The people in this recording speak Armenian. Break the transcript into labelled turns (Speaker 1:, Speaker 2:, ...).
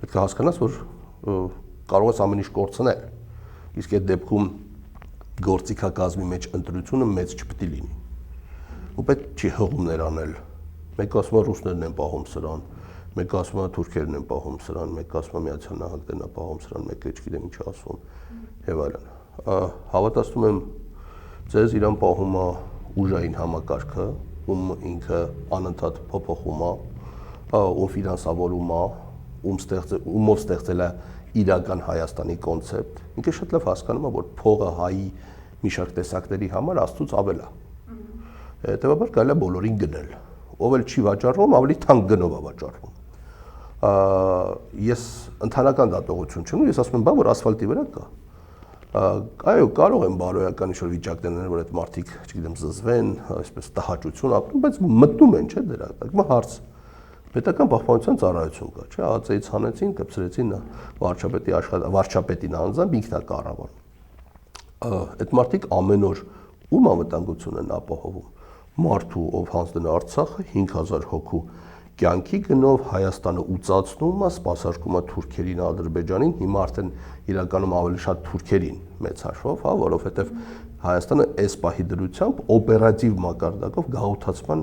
Speaker 1: պետք է հասկանաս, որ կարող ես ամեն ինչ կորցնել, իսկ այդ դեպքում գործիքակազմի մեջ ընտրությունը մեծ չպետք է լինի, ու պետք չի հղումներ անել, մեկը ասում է ռուսներն են պահում սրան, մեկը ասում է թուրքերն են պահում սրան, մեկը ասում է Միացյալ Նահանգներն են պահում սրան, մեկը չգիտեմ ինչ ասում, եւ այլն, հավատացնում եմ ձեզ իրան պահում է ուժային համակարգը, ում ինքը անընդհատ փոփոխում է, ում ֆինանսավորում է, ումով ստեղծել է իրական Հայաստանի կոնցեպտ, ինքը շատ լավ հասկանում է, որ փողը հայի մի շարք տեսակների համար Աստծուց ավել է, հետեւաբար կարելի է բոլորին գնել, ով էլ չի վաճառվում, ավելի թանկ գնով է վաճառվում, ես ընդհանրական դատողություն չունեմ, ես ասում եմ, բա որ ասֆալտի վրա կա, այո, կարող են բարոյական ինչ-որ վիճակներ լինել, որ այդ մարդիկ, չգիտեմ, զզվեն, այսպես տհաճություն ապրեն, բայց մտնում են, չէ՞ դրա, դա հարց։ Պետական պահպանության ծառայություն կա, չէ՞, ԱԱԾ-ից հանեցին, կպցրեցին վարչապետին անձամբ ինքն է կառավարում։ Այդ մարդիկ ամեն օր ում անվտանգություն են ապահովում։ Մարդու, ով հանձնել է Արցախը 5000 հոգու կյանքի գնով Հայաստանը ուծացնում է, սպասարկում է թուրքերին, Ադրբեջանին, հիմա արդեն իրականում ավելի շատ թուրքերին մեծ հաշվով, հա, որովհետև Հայաստանը այս պահի դրությամբ օպերատիվ մակարդակով գաղութացման